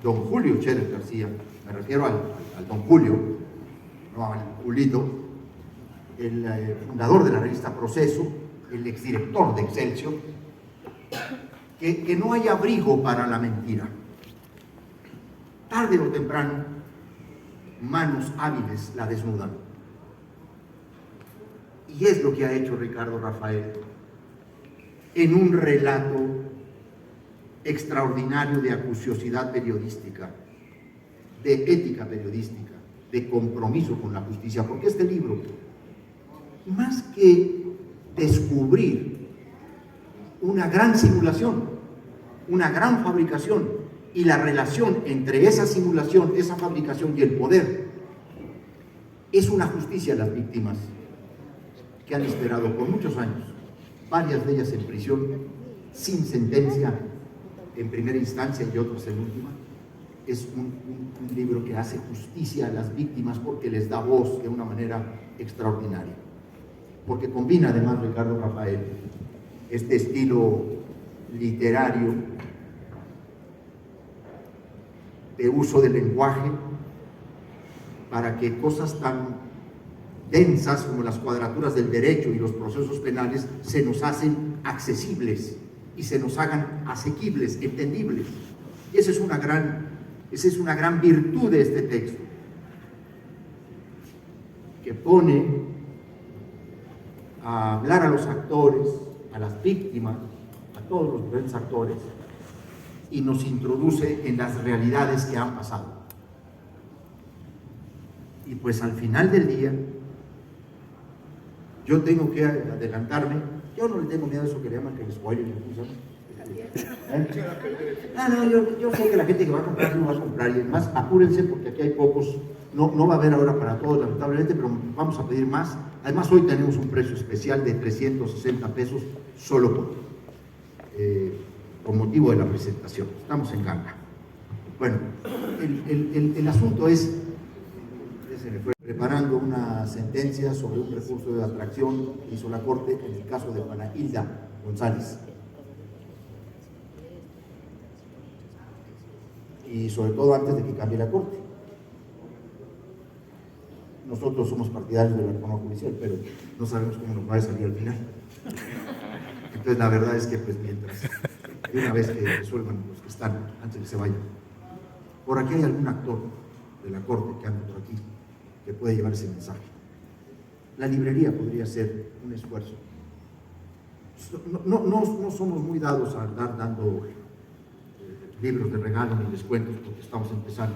don Julio Scherer García, me refiero al don Julio, no al Julito, el fundador de la revista Proceso, el exdirector de Excelsior, que no hay abrigo para la mentira. Tarde o temprano, manos hábiles la desnudan. Y es lo que ha hecho Ricardo Rafael en un relato extraordinario de acuciosidad periodística, de ética periodística, de compromiso con la justicia, porque este libro, más que descubrir una gran simulación, una gran fabricación y la relación entre esa simulación, esa fabricación y el poder, es una justicia a las víctimas que han esperado por muchos años, varias de ellas en prisión, sin sentencia en primera instancia y otras en última. Es un libro que hace justicia a las víctimas porque les da voz de una manera extraordinaria. Porque combina además Ricardo Rafael este estilo literario de uso del lenguaje para que cosas tan densas como las cuadraturas del derecho y los procesos penales se nos hacen accesibles y se nos hagan asequibles, entendibles. Y esa es una gran virtud de este texto, que pone a hablar a los actores, a las víctimas, a todos los diferentes actores, y nos introduce en las realidades que han pasado. Y pues al final del día, yo tengo que adelantarme. Yo no le tengo miedo a eso que le llaman que el spoiler, yo sé que la gente que va a comprar no va a comprar, y además apúrense porque aquí hay pocos, no va a haber ahora para todos lamentablemente, pero vamos a pedir más. Además hoy tenemos un precio especial de 360 pesos solo por motivo de la presentación. Estamos en ganga. Bueno, el asunto es, se me fue preparando una sentencia sobre un recurso de atracción que hizo la Corte en el caso de Juana Hilda González. Y sobre todo antes de que cambie la Corte. Nosotros somos partidarios de la reforma judicial, pero no sabemos cómo nos va a salir al final. Entonces la verdad es que pues mientras, de una vez que resuelvan los que están, antes de que se vayan. Por aquí hay algún actor de la Corte que anda por aquí, que puede llevar ese mensaje. La librería podría ser un esfuerzo. No somos muy dados a andar dando libros de regalo ni descuentos porque estamos empezando,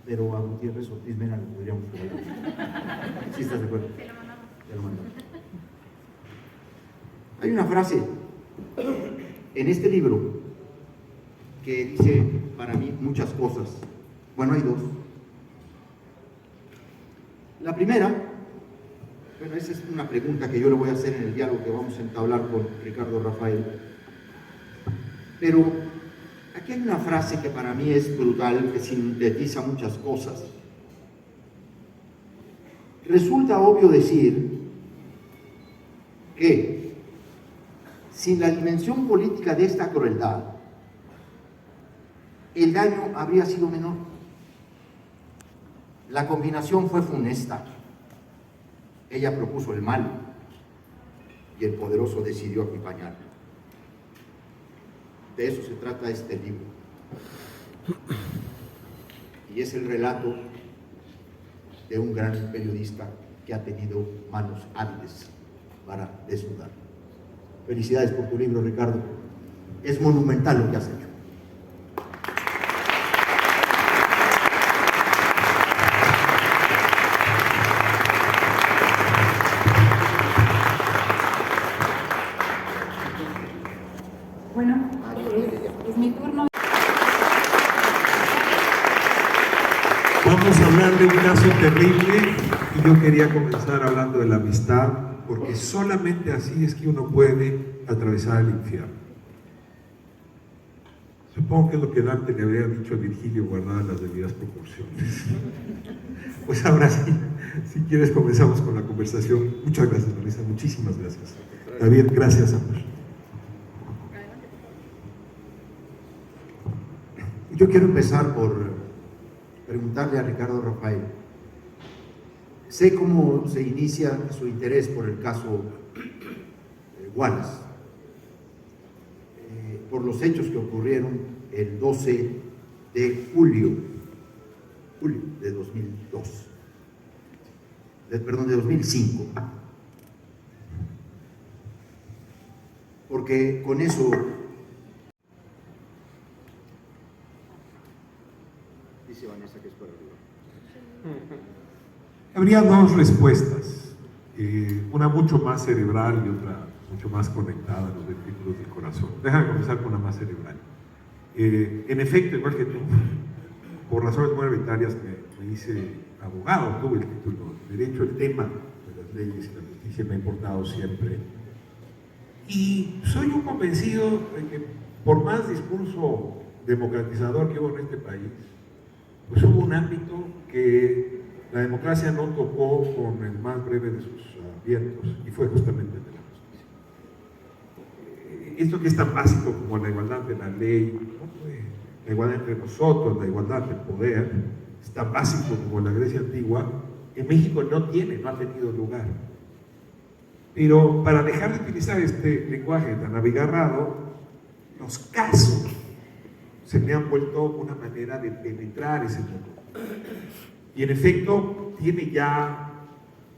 pero a Gutiérrez Ortiz Mena le podríamos regalar. ¿Sí estás de acuerdo? Te lo mandamos. Hay una frase en este libro que dice para mí muchas cosas. Bueno, hay dos. La primera, bueno, esa es una pregunta que yo le voy a hacer en el diálogo que vamos a entablar con Ricardo Rafael, pero aquí hay una frase que para mí es brutal, que sintetiza muchas cosas. Resulta obvio decir que sin la dimensión política de esta crueldad, el daño habría sido menor. La combinación fue funesta. Ella propuso el mal y el poderoso decidió acompañarla. De eso se trata este libro. Y es el relato de un gran periodista que ha tenido manos hábiles para desnudar. Felicidades por tu libro, Ricardo. Es monumental lo que has hecho. Bueno, es mi turno. Vamos a hablar de un caso terrible y yo quería comenzar hablando de la amistad, porque solamente así es que uno puede atravesar el infierno. Supongo que es lo que Dante le habría dicho a Virgilio, guardar las debidas proporciones. Pues ahora sí, si quieres comenzamos con la conversación. Muchas gracias, Marisa, muchísimas gracias. David, gracias, Amor. Yo quiero empezar por preguntarle a Ricardo Rafael. Sé cómo se inicia su interés por el caso Wallace, por los hechos que ocurrieron el 12 de julio de 2002, de 2005, porque con eso dice Vanessa que es por arriba. Habría dos respuestas, una mucho más cerebral y otra mucho más conectada a los ventrículos del corazón. Déjame comenzar con la más cerebral. En efecto, igual que tú, por razones muy arbitrarias me hice abogado, tuve el título de Derecho, el tema de las leyes y la justicia me ha importado siempre. Y soy un convencido de que por más discurso democratizador que hubo en este país, pues hubo un ámbito que la democracia no tocó con el más breve de sus vientos, y fue justamente el de la justicia. Esto que es tan básico como la igualdad de la ley, ¿no? La igualdad entre nosotros, la igualdad del poder, es tan básico como la Grecia antigua, en México no ha tenido lugar. Pero para dejar de utilizar este lenguaje tan abigarrado, los casos se me han vuelto una manera de penetrar ese mundo. Y en efecto, tiene ya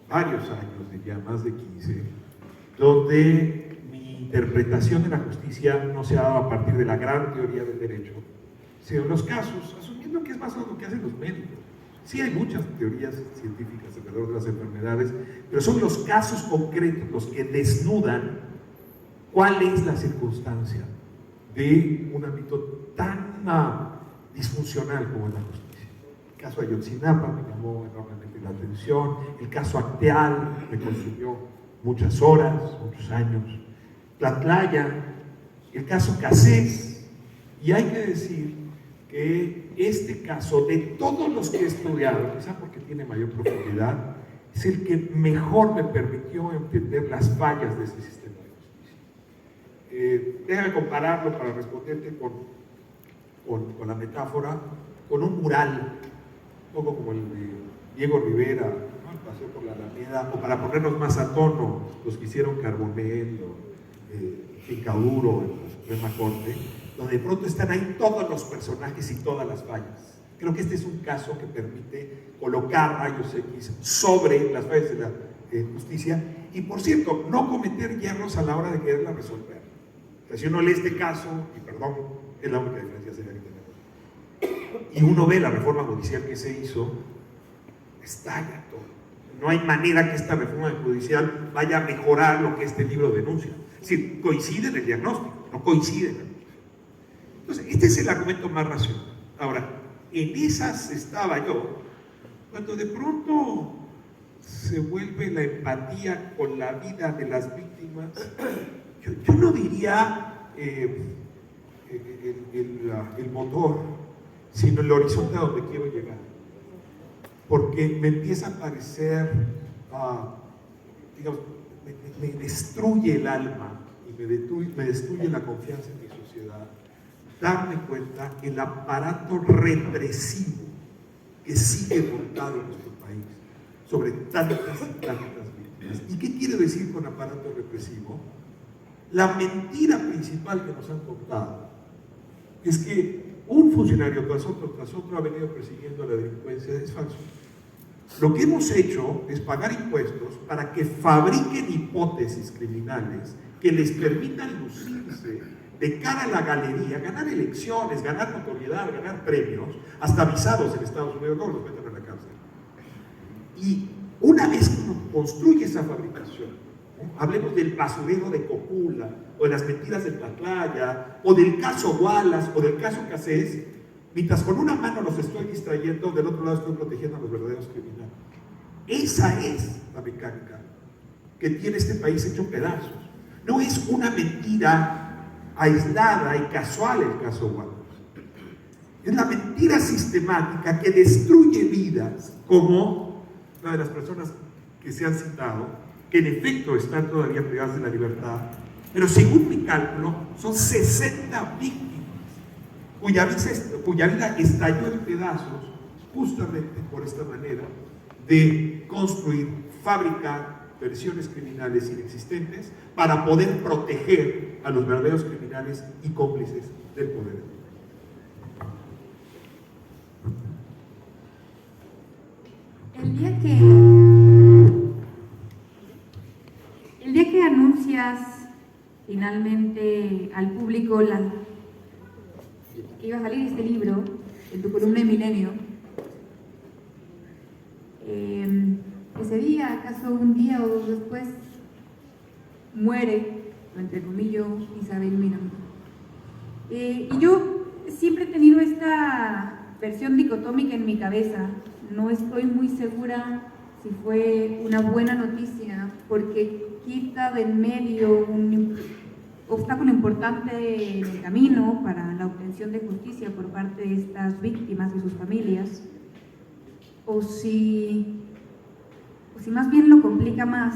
varios años, ya más de 15, donde mi interpretación de la justicia no se ha dado a partir de la gran teoría del derecho, sino los casos, asumiendo que es más lo que hacen los médicos. Sí hay muchas teorías científicas alrededor de las enfermedades, pero son los casos concretos los que desnudan cuál es la circunstancia de un ámbito tan disfuncional como es la justicia. El caso Ayotzinapa me llamó enormemente la atención, el caso Acteal me consumió muchas horas, muchos años, Tlatlaya, el caso Cassés, y hay que decir que este caso, de todos los que he estudiado, quizá porque tiene mayor profundidad, es el que mejor me permitió entender las fallas de este sistema de justicia. Déjame compararlo para responderte con la metáfora, con un mural, un poco como el de Diego Rivera, ¿no? El paseo por la Alameda, o para ponernos más a tono, los que hicieron Carbonell o Picaduro en la Suprema Corte, donde de pronto están ahí todos los personajes y todas las fallas. Creo que este es un caso que permite colocar rayos X sobre las fallas de la justicia y, por cierto, no cometer hierros a la hora de quererla resolver. O sea, si uno lee este caso, y perdón, es la única diferencia seria que tenemos, y uno ve la reforma judicial que se hizo, estalla todo. No hay manera que esta reforma judicial vaya a mejorar lo que este libro denuncia. Es decir, coincide en el diagnóstico, no coincide en el... Entonces, este es el argumento más racional. Ahora, en esas estaba yo, cuando de pronto se vuelve la empatía con la vida de las víctimas, yo no diría el motor, sino el horizonte a donde quiero llegar. Porque me empieza a parecer, digamos, me destruye el alma y me destruye la confianza en mi sociedad, darme cuenta que el aparato represivo que sigue montado en nuestro país sobre tantas y tantas víctimas. ¿Y qué quiere decir con aparato represivo? La mentira principal que nos han contado es que un funcionario tras otro ha venido persiguiendo a la delincuencia. Es falso. Lo que hemos hecho es pagar impuestos para que fabriquen hipótesis criminales que les permitan lucirse de cara a la galería, ganar elecciones, ganar notoriedad, ganar premios, hasta visados en Estados Unidos, no los meten a la cárcel. Y una vez que uno construye esa fabricación, ¿no? Hablemos del basurero de Copula, o de las mentiras de Tlatlaya, o del caso Wallace, o del caso Cassés, mientras con una mano los estoy distrayendo, del otro lado estoy protegiendo a los verdaderos criminales. Esa es la mecánica que tiene este país hecho pedazos. No es una mentira aislada y casual el caso Wallace. Es la mentira sistemática que destruye vidas, como la de las personas que se han citado, que en efecto están todavía privadas de la libertad, pero según mi cálculo son 60 víctimas cuya vida estalló en pedazos justamente por esta manera de construir, fabricar versiones criminales inexistentes para poder proteger a los verdaderos criminales y cómplices del poder. El día que anuncias finalmente al público que iba a salir este libro en tu columna de Milenio, ese día, acaso un día o dos después, muere, entre comillas, Isabel Miranda. Y yo siempre he tenido esta versión dicotómica en mi cabeza. No estoy muy segura si fue una buena noticia, porque quita de en medio un obstáculo importante en el camino para la obtención de justicia por parte de estas víctimas y sus familias, o si más bien lo complica más,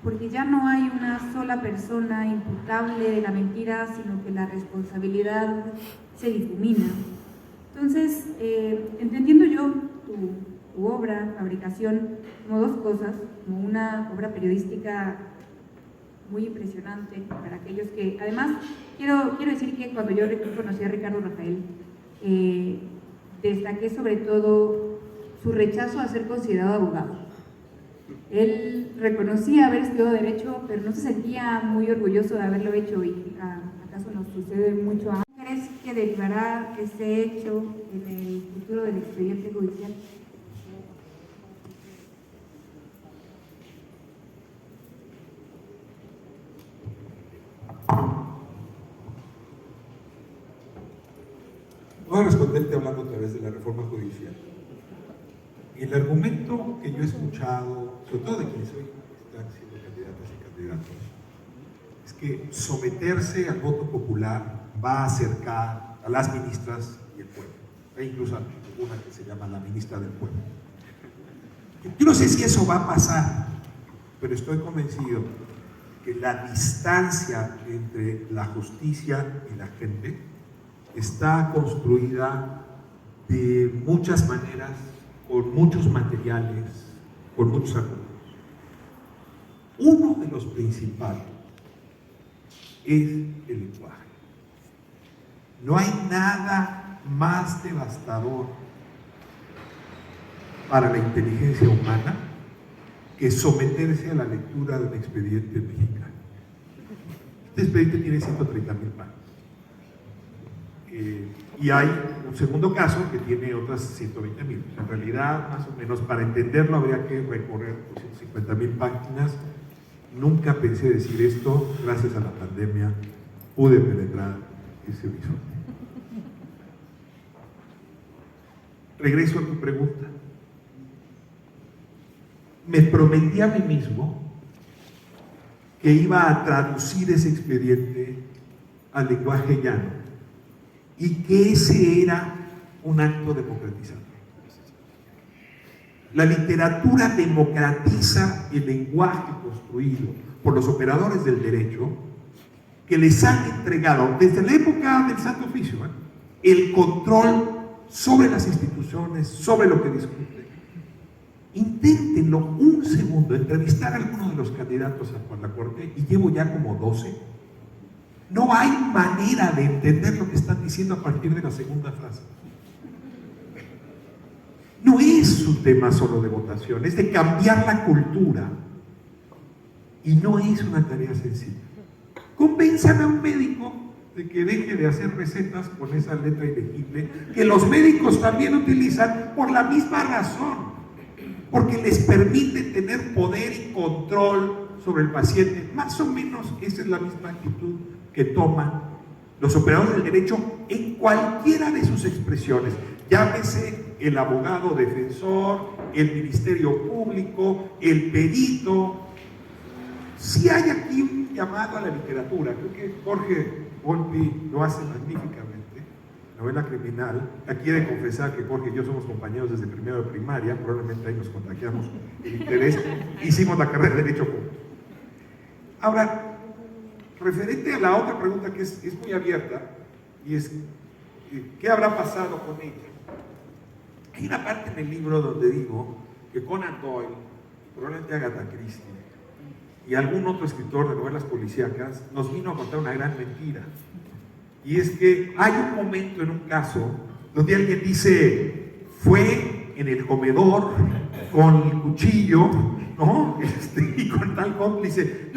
porque ya no hay una sola persona imputable de la mentira, sino que la responsabilidad se difumina. Entonces, entendiendo yo tu obra, fabricación, como dos cosas, como una obra periodística muy impresionante para aquellos que, además, quiero decir que cuando yo conocí a Ricardo Rafael, destaqué sobre todo su rechazo a ser considerado abogado. Él reconocía haber estudiado Derecho, pero no se sentía muy orgulloso de haberlo hecho, y acaso nos sucede mucho a ¿Crees que derivará ese hecho en el futuro del expediente judicial? Voy a responderte hablando a través de la reforma judicial. El argumento que yo he escuchado, sobre todo de quienes hoy están siendo candidatas y candidatos, es que someterse al voto popular va a acercar a las ministras y el pueblo. Hay incluso una que se llama la ministra del pueblo. Yo no sé si eso va a pasar, pero estoy convencido que la distancia entre la justicia y la gente está construida de muchas maneras, con muchos materiales, con muchos argumentos. Uno de los principales es el lenguaje. No hay nada más devastador para la inteligencia humana que someterse a la lectura de un expediente mexicano. Este expediente tiene 130,000 páginas. Y hay un segundo caso que tiene otras 120,000. En realidad, más o menos, para entenderlo habría que recorrer 150,000 páginas. Nunca pensé decir esto, gracias a la pandemia pude penetrar ese horizonte. Regreso a tu pregunta. Me prometí a mí mismo que iba a traducir ese expediente al lenguaje llano, y que ese era un acto democratizador. La literatura democratiza el lenguaje construido por los operadores del derecho, que les han entregado desde la época del Santo Oficio el control sobre las instituciones, sobre lo que discuten. Inténtenlo un segundo, entrevistar a alguno de los candidatos a la Corte, y llevo ya como 12. No hay manera de entender lo que están diciendo a partir de la segunda frase. No es un tema solo de votación, es de cambiar la cultura, y no es una tarea sencilla. Convenzan a un médico de que deje de hacer recetas con esa letra ilegible que los médicos también utilizan por la misma razón, porque les permite tener poder y control sobre el paciente. Más o menos esa es la misma actitud que toman los operadores del derecho en cualquiera de sus expresiones. Llámese el abogado defensor, el ministerio público, el perito. Si hay aquí un llamado a la literatura, creo que Jorge Volpi lo hace magníficamente, novela criminal. Aquí he de confesar que Jorge y yo somos compañeros desde primero de primaria, probablemente ahí nos contagiamos el interés, hicimos la carrera de Derecho juntos. Ahora, referente a la otra pregunta que es muy abierta, y es ¿qué habrá pasado con ella? Hay una parte en el libro donde digo que Conan Doyle, probablemente Agatha Christie y algún otro escritor de novelas policíacas nos vino a contar una gran mentira. Y es que hay un momento en un caso donde alguien dice, fue en el comedor con el cuchillo, ¿no? Y con tal cómplice.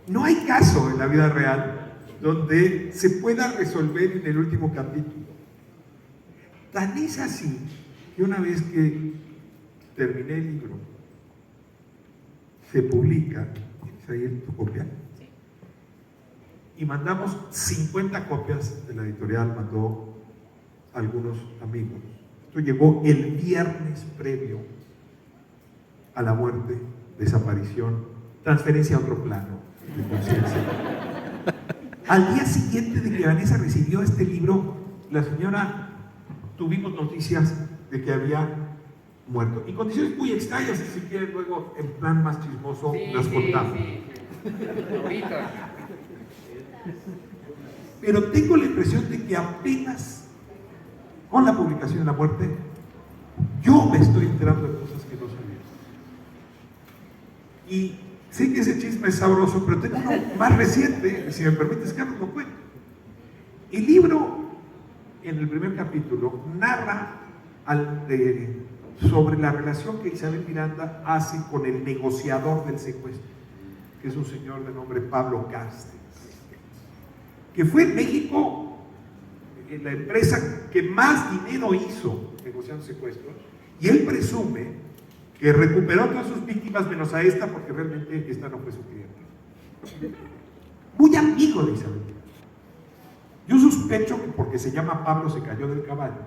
No hay caso en la vida real donde se pueda resolver en el último capítulo. Tan es así que una vez que terminé el libro, se publica, ¿tienes ahí tu copia? Sí. Y mandamos 50 copias de la editorial, mandó algunos amigos. Esto llegó el viernes previo a la muerte, desaparición, transferencia a otro plano de conciencia. Al día siguiente de que Vanessa recibió este libro, la señora, tuvimos noticias de que había muerto. Y condiciones muy extrañas, si quieren luego, en plan más chismoso, las contamos. Sí. Ahorita. Pero tengo la impresión de que apenas con la publicación de la muerte, yo me estoy enterando de cosas que no sabía. Y sé que ese chisme es sabroso, pero tengo uno más reciente, si me permites, Carlos, lo cuento. El libro, en el primer capítulo, narra sobre la relación que Isabel Miranda hace con el negociador del secuestro, que es un señor de nombre Pablo Cársteres, que fue en México la empresa que más dinero hizo negociando secuestros, y él presume que recuperó a todas sus víctimas menos a esta, porque realmente esta no fue su cliente. Muy amigo de Isabel. Yo sospecho que porque se llama Pablo se cayó del caballo,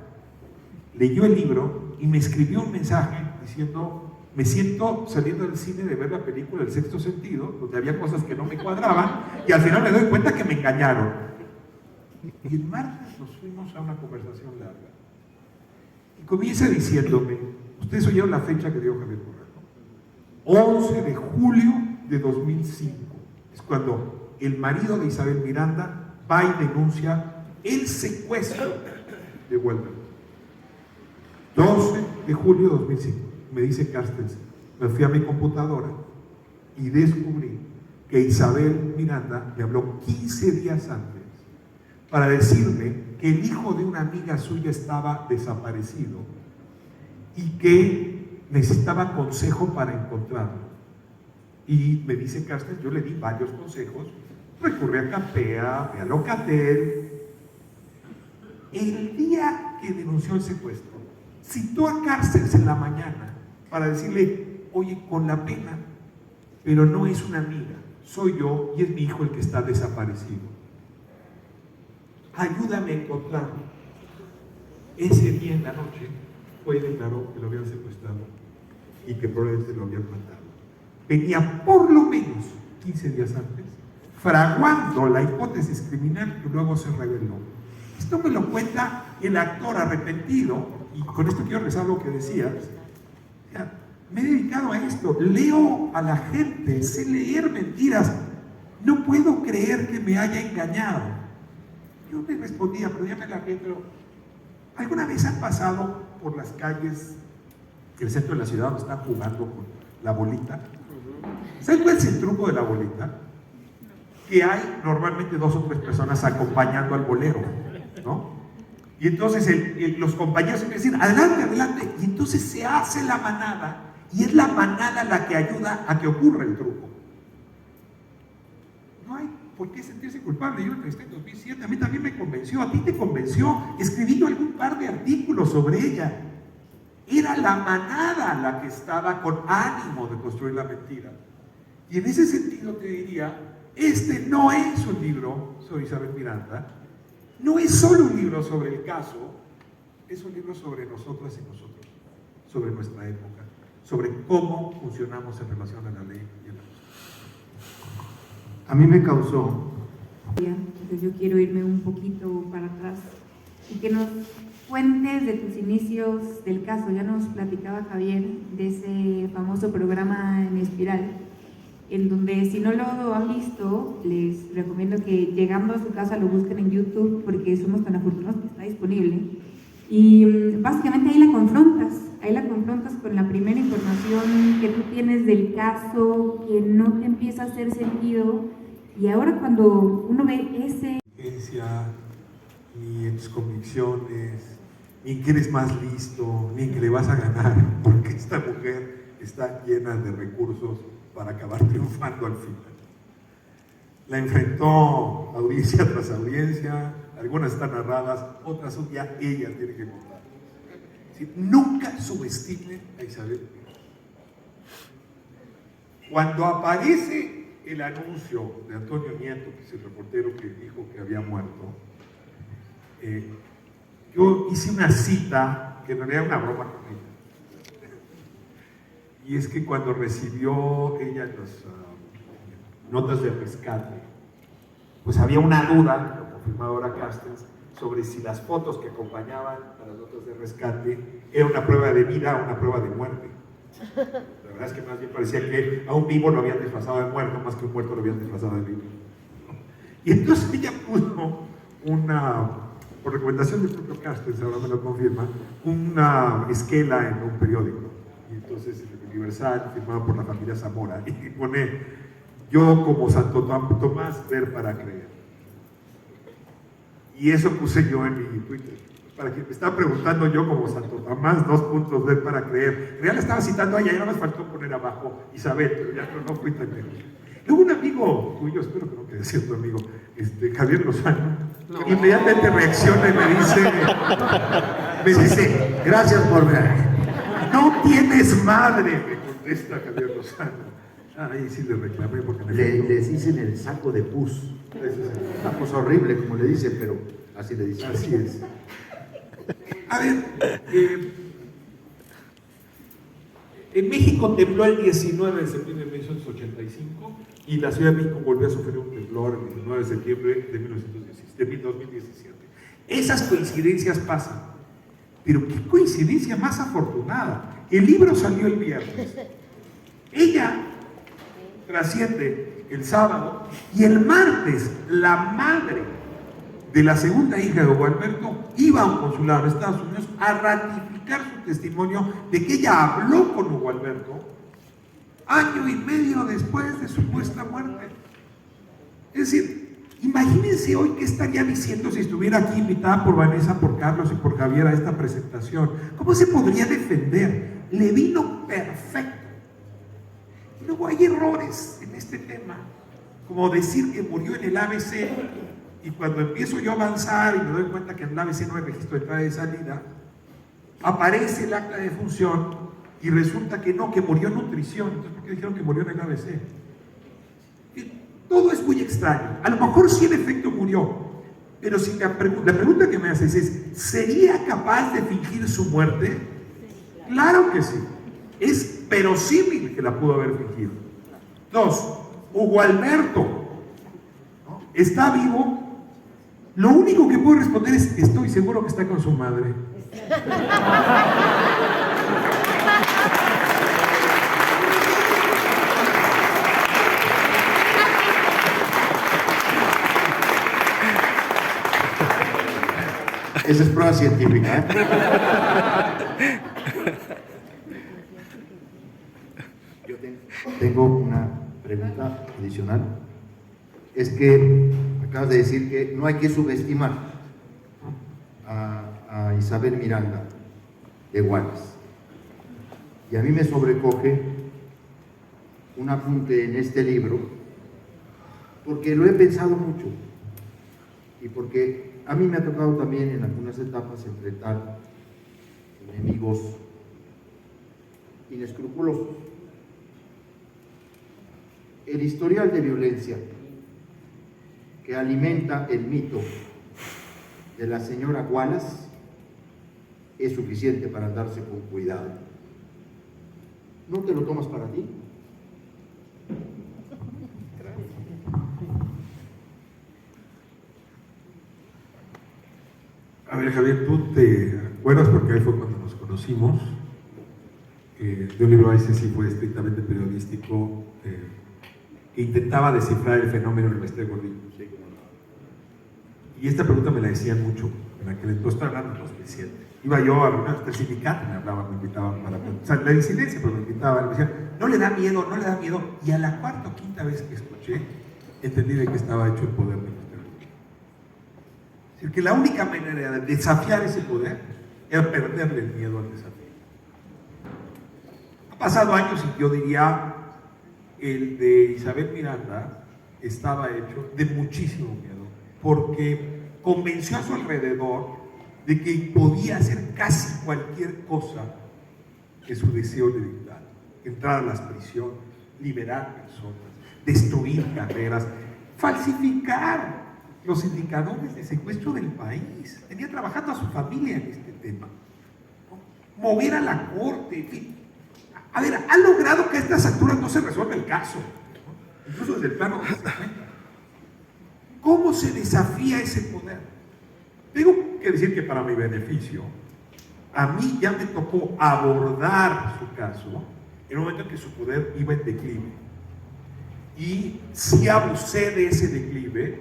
leyó el libro y me escribió un mensaje diciendo, me siento saliendo del cine de ver la película El Sexto Sentido, donde había cosas que no me cuadraban, y al final me doy cuenta que me engañaron. Y el martes nos fuimos a una conversación larga. Y comienza diciéndome, ustedes oyeron la fecha que dio Javier Corral, 11 de julio de 2005. Es cuando el marido de Isabel Miranda va y denuncia el secuestro de Huelva. 12 de julio de 2005. Me dice Cársteres, me fui a mi computadora y descubrí que Isabel Miranda me habló 15 días antes para decirme que el hijo de una amiga suya estaba desaparecido y que necesitaba consejo para encontrarlo. Y me dice Cársteres, yo le di varios consejos, recurrí a Capea, a Locatel. El día que denunció el secuestro, citó a Cárceles en la mañana para decirle, oye, con la pena, pero no es una amiga, soy yo y es mi hijo el que está desaparecido. Ayúdame a encontrarlo. Ese día en la noche fue y declaró que lo habían secuestrado y que probablemente lo habían matado. Venía por lo menos 15 días antes fraguando la hipótesis criminal que luego se reveló. Esto me lo cuenta el actor arrepentido, y con esto quiero regresar a lo que decías. Me he dedicado a esto, leo a la gente, sé leer mentiras, no puedo creer que me haya engañado. Yo me respondía, pero ya me largué, pero ¿alguna vez han pasado por las calles del centro de la ciudad donde están jugando con la bolita? ¿Saben cuál es el truco de la bolita? Que hay normalmente 2 o 3 personas acompañando al bolero, ¿no? Y entonces los compañeros siempre dicen, adelante, adelante, y entonces se hace la manada, y es la manada la que ayuda a que ocurra el truco. No hay por qué sentirse culpable. Yo lo entrevisté en 2007, a mí también me convenció, a ti te convenció, escribí yo algún par de artículos sobre ella. Era la manada la que estaba con ánimo de construir la mentira. Y en ese sentido te diría, este no es un libro sobre Isabel Miranda, no es solo un libro sobre el caso, es un libro sobre nosotras y nosotros, sobre nuestra época, sobre cómo funcionamos en relación a la ley y a la justicia. A mí me causó. Entonces yo quiero irme un poquito para atrás y que nos cuentes de tus inicios del caso. Ya nos platicaba Javier de ese famoso programa en Espiral, en donde si no lo han visto, les recomiendo que llegando a su casa lo busquen en YouTube, porque somos tan afortunados que está disponible. Y básicamente ahí la confrontas con la primera información que tú tienes del caso, que no te empieza a hacer sentido, y ahora cuando uno ve ese... Ni en tus convicciones, ni en que eres más listo, ni en que le vas a ganar, porque esta mujer está llena de recursos para acabar triunfando al final. La enfrentó audiencia tras audiencia, algunas están narradas, otras son ya ella tiene que contar. ¿Sí? Nunca subestimen a Isabel. Cuando aparece el anuncio de Antonio Nieto, que es el reportero que dijo que había muerto, yo hice una cita, que en realidad era una broma con ella. Y es que cuando recibió ella las notas de rescate, pues había una duda, lo confirmó ahora Carstens, sobre si las fotos que acompañaban a las notas de rescate era una prueba de vida o una prueba de muerte. La verdad es que más bien parecía que a un vivo lo habían disfrazado de muerto, más que a un muerto lo habían disfrazado de vivo. Y entonces ella puso una, por recomendación del propio Carstens, ahora me lo confirma, una esquela en un periódico. Y entonces el Universal, firmado por la familia Zamora, y pone: yo como Santo Tomás, ver para creer. Y eso puse yo en mi Twitter. Para quien me estaba preguntando, yo como Santo Tomás, 2 puntos, ver para creer. En realidad estaba citando a ella, ya me faltó poner abajo Isabel, pero ya no fui tan lejos. Luego un amigo tuyo, espero que no quede siendo amigo, Javier Lozano, que inmediatamente reacciona y me dice, gracias por ver. No tienes madre, me contesta Javier Lozano. Ahí sí le reclamé porque les dicen el saco de pus. Una cosa horrible, como le dicen, pero así le dicen. Así es. A ver, en México tembló el 19 de septiembre de 1985 y la Ciudad de México volvió a sufrir un temblor el 19 de septiembre de 2017. Esas coincidencias pasan, pero qué coincidencia más afortunada. El libro salió el viernes. Ella trasciende el sábado y el martes la madre de la segunda hija de Hugo Alberto iba a un consulado en Estados Unidos a ratificar su testimonio de que ella habló con Hugo Alberto año y medio después de su supuesta muerte. Es decir, imagínense hoy qué estaría diciendo si estuviera aquí invitada por Vanessa, por Carlos y por Javier a esta presentación. ¿Cómo se podría defender? Le vino perfecto. Y luego hay errores en este tema, como decir que murió en el ABC, y cuando empiezo yo a avanzar y me doy cuenta que en el ABC no hay registro de entrada y de salida, aparece el acta de defunción y resulta que no, que murió en nutrición. Entonces, ¿por qué dijeron que murió en el ABC? Y todo es muy extraño. A lo mejor sí en efecto murió, pero si la pregunta que me haces es, ¿sería capaz de fingir su muerte? Claro que sí. Es verosímil que la pudo haber fingido. 2, Hugo Alberto, ¿no?, está vivo. Lo único que puedo responder es, estoy seguro que está con su madre. Esa es prueba científica. Yo tengo una pregunta adicional. Es que acabas de decir que no hay que subestimar a Isabel Miranda de Wallace. Y a mí me sobrecoge un apunte en este libro, porque lo he pensado mucho y porque a mí me ha tocado también en algunas etapas enfrentar enemigos inescrupulosos. El historial de violencia que alimenta el mito de la señora Wallace es suficiente para andarse con cuidado. ¿No te lo tomas para ti? A ver, Javier, ¿tú te acuerdas? Porque ahí fue cuando nos conocimos. De un libro, ese sí fue estrictamente periodístico, que intentaba descifrar el fenómeno del Mestre Gordillo. Y esta pregunta me la decían mucho en aquel entonces, estoy hablando de 2007. Iba yo a reuniones del sindicato, me hablaban, me invitaban para... O sea, la disidencia, pero me invitaban, me decían, no le da miedo, no le da miedo. Y a la cuarta o quinta vez que escuché, entendí de qué estaba hecho el poder de Mestre Gordillo. Es decir, que la única manera de desafiar ese poder era perderle el miedo al desafío. Ha pasado años y yo diría, el de Isabel Miranda estaba hecho de muchísimo miedo, porque convenció a su alrededor de que podía hacer casi cualquier cosa que su deseo le dictara. Entrar a las prisiones, liberar personas, destruir carreras, falsificar los indicadores de secuestro del país. Tenía trabajando a su familia en este tema. Mover a la corte, en fin. A ver, ha logrado que a estas alturas no se resuelva el caso, ¿no? Incluso desde el plano de la cuenta. ¿Cómo se desafía ese poder? Tengo que decir que para mi beneficio, a mí ya me tocó abordar su caso en un momento en que su poder iba en declive. Y sí abusé de ese declive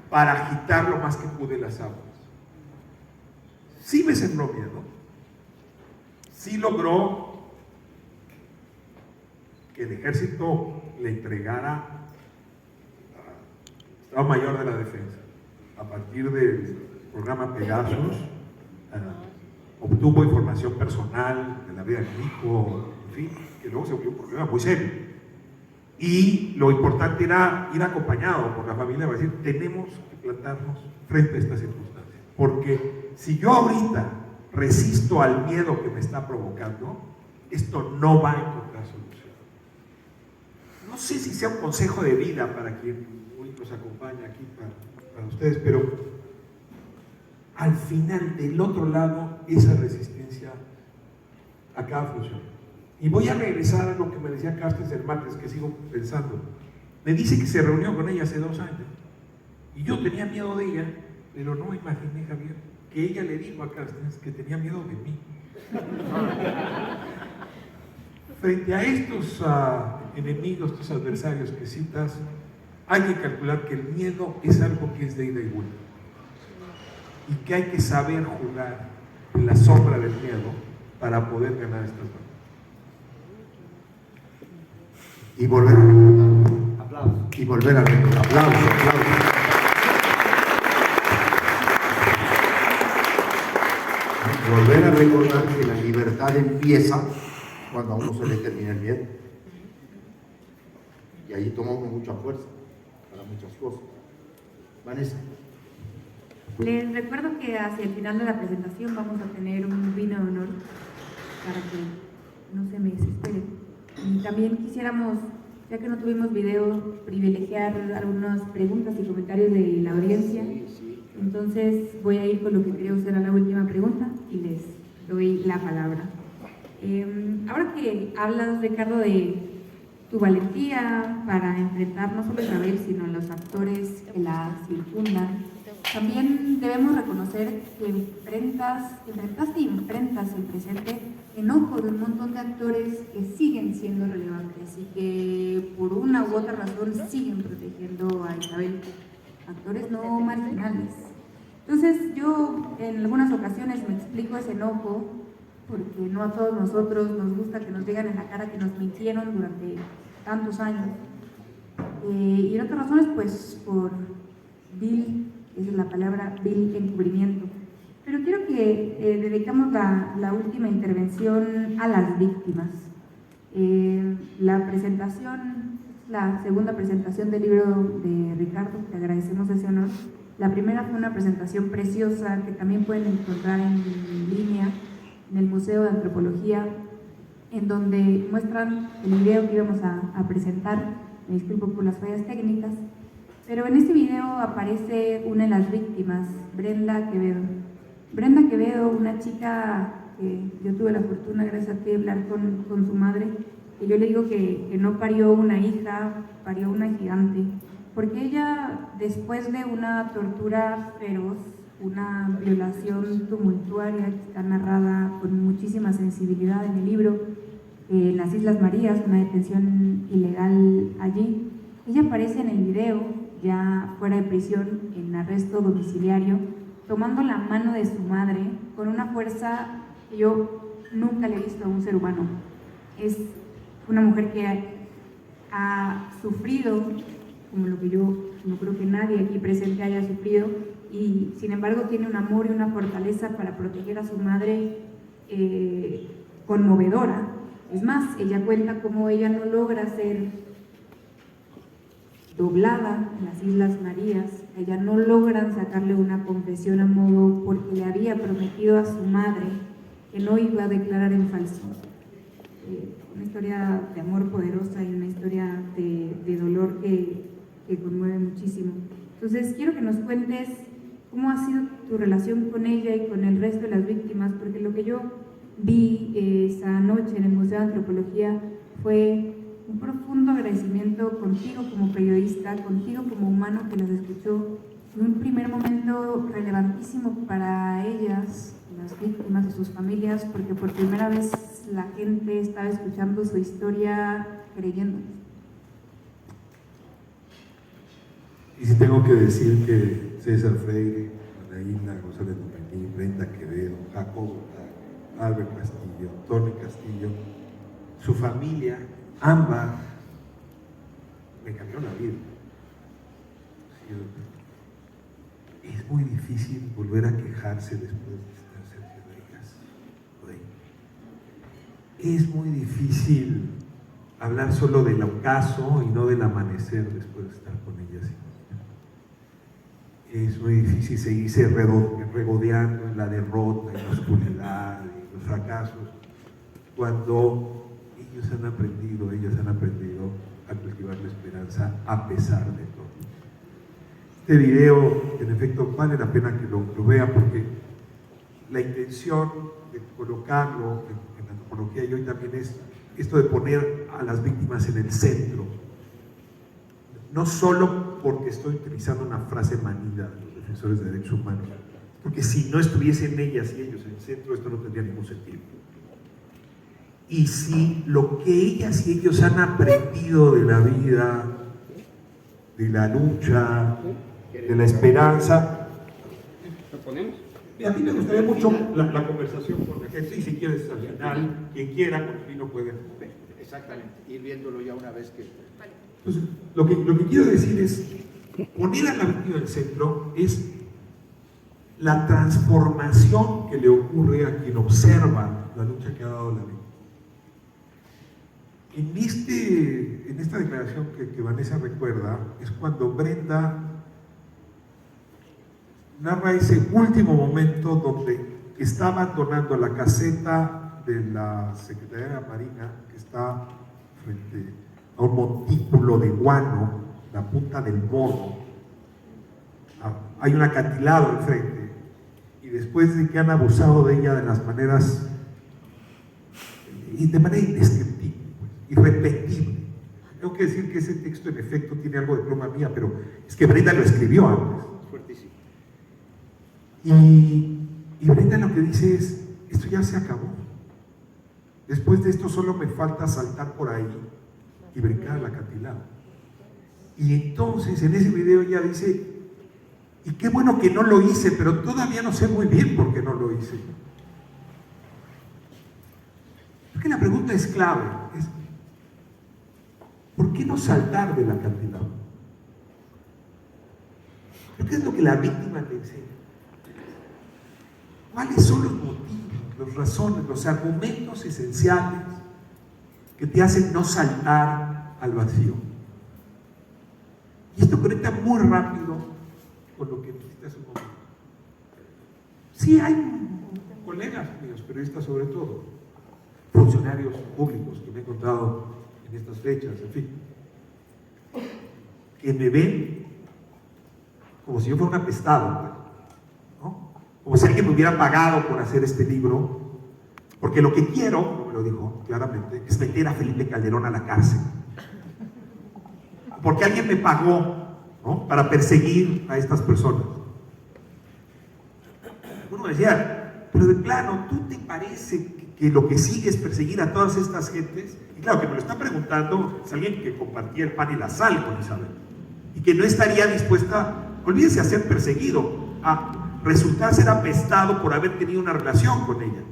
para agitar lo más que pude las aguas. Sí me sembró miedo, sí logró que el ejército le entregara al Estado Mayor de la Defensa, a partir del programa Pegasus, obtuvo información personal de la vida de mi hijo, en fin, que luego se volvió un problema muy serio. Y lo importante era ir acompañado por la familia para decir, tenemos que plantarnos frente a estas circunstancias, porque si yo ahorita resisto al miedo que me está provocando, esto no va a encontrar solución. No sé si sea un consejo de vida para quien hoy nos acompaña aquí para ustedes, pero al final, del otro lado, esa resistencia acaba funcionando. Y voy a regresar a lo que me decía Carsten Cervantes, que sigo pensando. Me dice que se reunió con ella hace 2 años, y yo tenía miedo de ella, pero no imaginé, Javier, que ella le dijo a Carsten que tenía miedo de mí. Frente a estos enemigos, estos adversarios que citas, hay que calcular que el miedo es algo que es de ida y vuelta, y que hay que saber jugar en la sombra del miedo para poder ganar estas batallas. Y volver a recordar. Aplausos. Y volver a recordar. Aplausos, aplausos. Volver a recordar que la libertad empieza cuando a uno se le termina el miedo. Y ahí tomamos mucha fuerza para muchas cosas. Vanessa. Les recuerdo que hacia el final de la presentación vamos a tener un vino de honor para que no se me desesperen. Y también quisiéramos, ya que no tuvimos video, privilegiar algunas preguntas y comentarios de la audiencia. Entonces voy a ir con lo que creo será la última pregunta y les doy la palabra. Ahora que hablas, Ricardo, de tu valentía para enfrentar no solo a Isabel, sino a los actores que la circundan, también debemos reconocer que enfrentaste y enfrentas el presente enojo de un montón de actores que siguen siendo relevantes y que por una u otra razón siguen protegiendo a Isabel, actores no marginales. Entonces yo en algunas ocasiones me explico ese enojo porque no a todos nosotros nos gusta que nos digan en la cara que nos mintieron durante tantos años, y en otras razones pues por vil, esa es la palabra, vil encubrimiento. Pero quiero que dedicamos la última intervención a las víctimas. La presentación, la segunda presentación del libro de Ricardo, te agradecemos ese honor. La primera fue una presentación preciosa que también pueden encontrar en línea en el Museo de Antropología, en donde muestran el video que íbamos a presentar. Me disculpo por las fallas técnicas, pero en este video aparece una de las víctimas, Brenda Quevedo. Brenda Quevedo, una chica que yo tuve la fortuna, gracias a ti, de hablar con su madre, que yo le digo que no parió una hija, parió una gigante, porque ella, después de una tortura feroz, una violación tumultuaria que está narrada con muchísima sensibilidad en el libro, en las Islas Marías, una detención ilegal allí, Ella aparece en el video, ya fuera de prisión, en arresto domiciliario, tomando la mano de su madre con una fuerza que yo nunca le he visto a un ser humano. Es una mujer que ha sufrido, como lo que yo no creo que nadie aquí presente haya sufrido, y sin embargo tiene un amor y una fortaleza para proteger a su madre conmovedora. Es más, ella cuenta cómo ella no logra ser doblada en las Islas Marías, ella no logran sacarle una confesión a modo porque le había prometido a su madre que no iba a declarar en falso. Una historia de amor poderosa y una historia de dolor que conmueve muchísimo. Entonces, quiero que nos cuentes cómo ha sido tu relación con ella y con el resto de las víctimas, porque lo que yo vi esa noche en el Museo de Antropología fue un profundo agradecimiento contigo como periodista, contigo como humano que las escuchó, y un primer momento relevantísimo para ellas, las víctimas y sus familias, porque por primera vez la gente estaba escuchando su historia creyendo. Y si tengo que decir que César Freire, Anaína González Lomelí, Brenda Quevedo, Jacobo, Albert Castillo, Tony Castillo, su familia, ambas me cambiaron la vida. Es muy difícil volver a quejarse después de estar cerca de ellas. Es muy difícil hablar solo del ocaso y no del amanecer después de estar con ellas. Es muy difícil seguirse regodeando en la derrota, en la oscuridad, en los fracasos, cuando ellas han aprendido a cultivar la esperanza a pesar de todo. Este video, en efecto, vale la pena que lo vean, porque la intención de colocarlo en la antropología y hoy también es esto de poner a las víctimas en el centro. No solo porque estoy utilizando una frase manida de los defensores de derechos humanos, porque si no estuviesen ellas y ellos en el centro, esto no tendría ningún sentido. Y si lo que ellas y ellos han aprendido de la vida, de la lucha, de la esperanza, ¿lo ponemos? a mí me gustaría mucho la conversación con la gente, y si quieres al final, quien quiera, con el vino puede. Exactamente, ir viéndolo ya una vez que... Entonces, lo que quiero decir es, poner a la víctima en el centro es la transformación que le ocurre a quien observa la lucha que ha dado la víctima. En esta declaración que Vanessa recuerda, es cuando Brenda narra ese último momento donde está abandonando la caseta de la Secretaría de la Marina, que está frente a un montículo de guano, la punta del morro. Hay un acantilado enfrente, y después de que han abusado de ella de las maneras, y de manera indescriptible, irrepetible. Tengo que decir que ese texto en efecto tiene algo de pluma mía, pero es que Brenda lo escribió antes. Fuertísimo. Y Brenda lo que dice es, esto ya se acabó. Después de esto solo me falta saltar por ahí y brincar al acantilado. Y entonces en ese video ella dice, y qué bueno que no lo hice, pero todavía no sé muy bien por qué no lo hice. Porque la pregunta es clave, es, ¿por qué no saltar del acantilado? ¿Pero qué es lo que la víctima le enseña? ¿Cuáles son los motivos, las razones, los argumentos esenciales que te hacen no saltar al vacío? Y esto conecta muy rápido con lo que dijiste hace un momento. Sí, hay colegas míos, periodistas sobre todo, funcionarios públicos que me he encontrado en estas fechas, en fin, que me ven como si yo fuera un apestado, ¿no? Como si alguien me hubiera pagado por hacer este libro, porque lo que quiero, como me lo dijo claramente, es meter a Felipe Calderón a la cárcel. Porque alguien me pagó, ¿no?, para perseguir a estas personas. Uno me decía, pero de plano, ¿tú te parece que lo que sigue es perseguir a todas estas gentes. Y claro, que me lo está preguntando es alguien que compartía el pan y la sal con Isabel y que no estaría dispuesta, olvídese, a ser perseguido, a resultar ser apestado por haber tenido una relación con ella.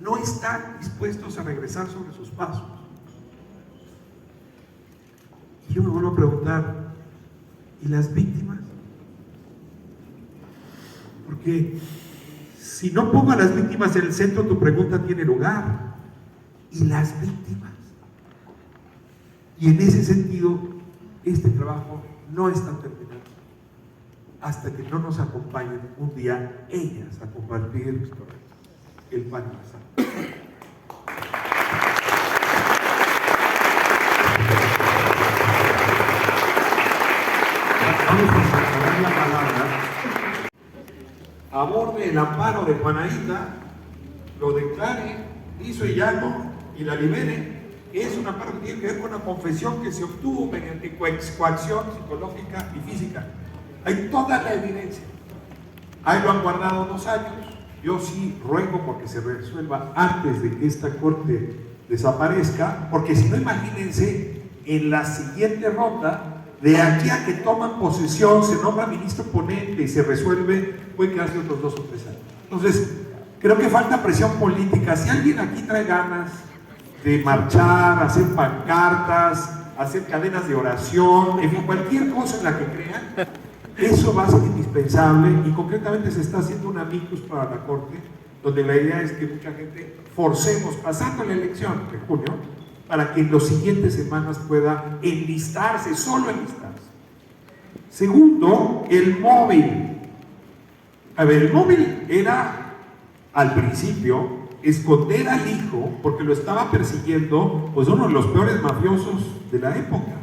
No están dispuestos a regresar sobre sus pasos. Y yo me vuelvo a preguntar, ¿y las víctimas? Porque si no pongo a las víctimas en el centro, tu pregunta tiene lugar. ¿Y las víctimas? Y en ese sentido, este trabajo no está terminado hasta que no nos acompañen un día ellas a compartir el pan y la sal. Vamos a dar la palabra. Aborde el amparo de Juanahita, lo declare, liso y llano, y la libere. Es un amparo que tiene que ver con una confesión que se obtuvo mediante coacción psicológica y física. Hay toda la evidencia. Ahí lo han guardado 2 años. Yo sí ruego porque se resuelva antes de que esta corte desaparezca, porque si no, imagínense, en la siguiente ronda, de aquí a que toman posesión, se nombra ministro ponente y se resuelve, puede quedarse otros 2 o 3 años. Entonces, creo que falta presión política. Si alguien aquí trae ganas de marchar, hacer pancartas, hacer cadenas de oración, en fin, cualquier cosa en la que crean, eso va a ser indispensable, y concretamente se está haciendo un amicus para la Corte, donde la idea es que mucha gente forcemos, pasando la elección de junio, para que en las siguientes semanas pueda enlistarse, solo enlistarse. Segundo, el móvil. A ver, el móvil era, al principio, esconder al hijo, porque lo estaba persiguiendo, pues uno de los peores mafiosos de la época,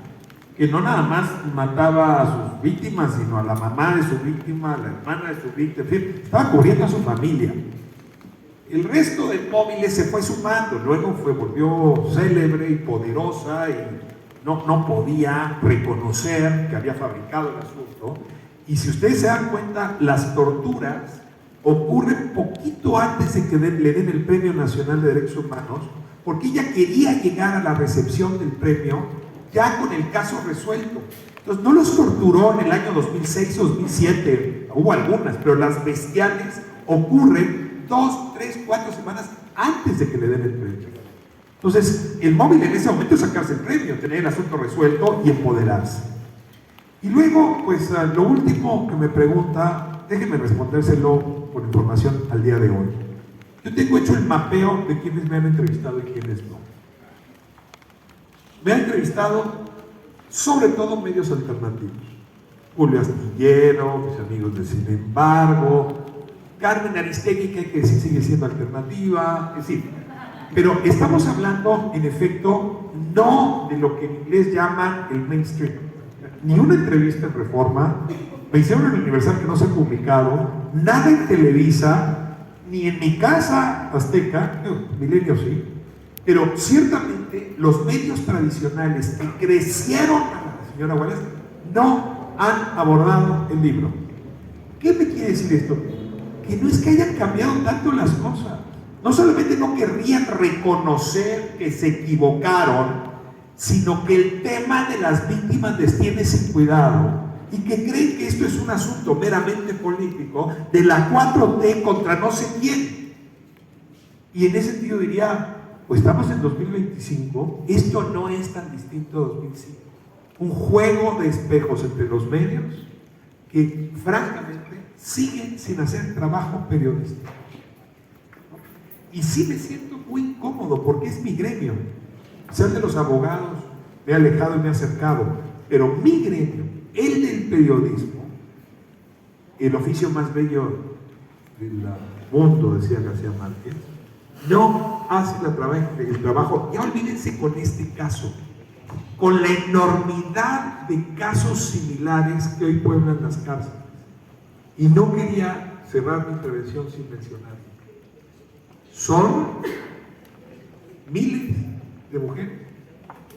que no nada más mataba a sus víctimas, sino a la mamá de su víctima, a la hermana de su víctima, en fin, estaba cubriendo a su familia. El resto de móviles se fue sumando, luego volvió célebre y poderosa y no podía reconocer que había fabricado el asunto. Y si ustedes se dan cuenta, las torturas ocurren poquito antes de que le den el Premio Nacional de Derechos Humanos, porque ella quería llegar a la recepción del premio ya con el caso resuelto. Entonces no los torturó en el año 2006 o 2007, hubo algunas, pero las bestiales ocurren 2, 3, 4 semanas antes de que le den el premio. Entonces el móvil en ese momento es sacarse el premio, tener el asunto resuelto y empoderarse. Y luego, pues lo último que me pregunta, déjenme respondérselo con información al día de hoy. Yo tengo hecho el mapeo de quienes me han entrevistado y quienes no. Me han entrevistado sobre todo medios alternativos. Julio Astillero, mis amigos de Sin Embargo, Carmen Aristegui, que hay que decir sigue siendo alternativa, es decir, pero estamos hablando en efecto no de lo que en inglés llaman el mainstream. Ni una entrevista en Reforma, me hicieron en el Universal que no se ha publicado, nada en Televisa, ni en mi casa azteca, Milenio sí, pero ciertamente los medios tradicionales que crecieron a la señora Wallace no han abordado el libro. ¿Qué me quiere decir esto? Que no es que hayan cambiado tanto las cosas, no solamente no querrían reconocer que se equivocaron, sino que el tema de las víctimas les tiene sin cuidado y que creen que esto es un asunto meramente político de la 4T contra no sé quién. Y en ese sentido diría, pues estamos en 2025, esto no es tan distinto a 2005. Un juego de espejos entre los medios que francamente siguen sin hacer trabajo periodístico. Y sí me siento muy incómodo porque es mi gremio. Ser de los abogados me ha alejado y me ha acercado, pero mi gremio, el del periodismo, el oficio más bello del mundo, decía García Márquez, no hace el trabajo. Ya olvídense con este caso, con la enormidad de casos similares que hoy pueblan las cárceles. Y no quería cerrar mi intervención sin mencionar. Son miles de mujeres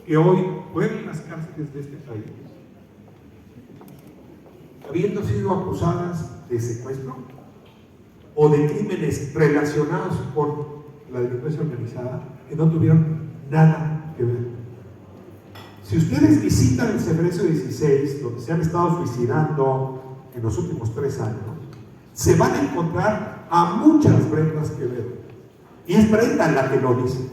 que hoy pueblan las cárceles de este país, habiendo sido acusadas de secuestro o de crímenes relacionados con la delincuencia organizada que no tuvieron nada que ver. Si ustedes visitan el Ceferezo 16, donde se han estado suicidando en los últimos 3 años, se van a encontrar a muchas Brendas Quevedo. Y es Brenda la que lo dice.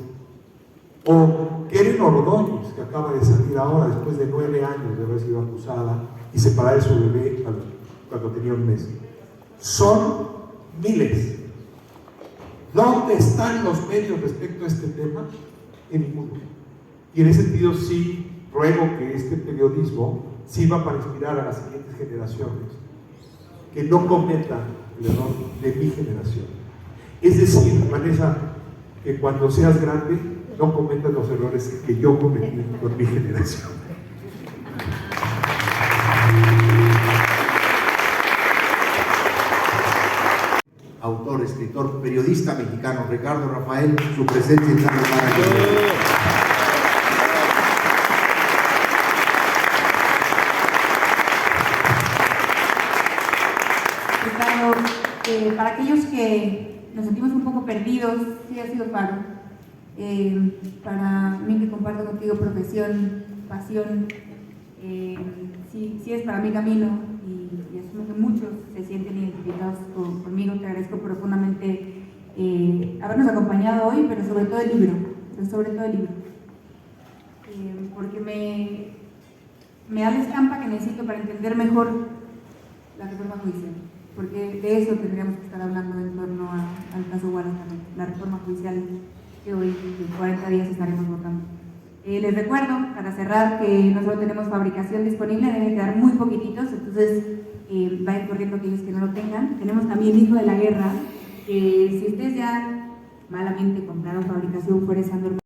O Keren Ordóñez, que acaba de salir ahora después de 9 años de haber sido acusada y separada de su bebé cuando tenía 1 mes. Son miles. ¿Dónde están los medios respecto a este tema? En ninguno. Y en ese sentido sí ruego que este periodismo sirva para inspirar a las siguientes generaciones que no cometan el error de mi generación. Es decir, Vanessa, que cuando seas grande no cometas los errores que yo cometí con mi generación. Autor, escritor, periodista mexicano, Ricardo Rafael, su presencia en Santa Clara. Ricardo, para aquellos que nos sentimos un poco perdidos, sí ha sido paro. Para mí que comparto contigo profesión, pasión, sí es para mí camino y asumo que muchos se sienten identificados conmigo. Te agradezco profundamente habernos acompañado hoy, pero sobre todo el libro, porque me da la estampa que necesito para entender mejor la reforma judicial, porque de eso tendríamos que estar hablando en torno al caso Wallace, la reforma judicial que hoy en 40 días estaremos votando. Les recuerdo, para cerrar, que no solo tenemos fabricación disponible, deben quedar muy poquititos, entonces vayan corriendo aquellos que no lo tengan. Tenemos también Hijo de la Guerra, que si ustedes ya malamente compraron fabricación fuera de San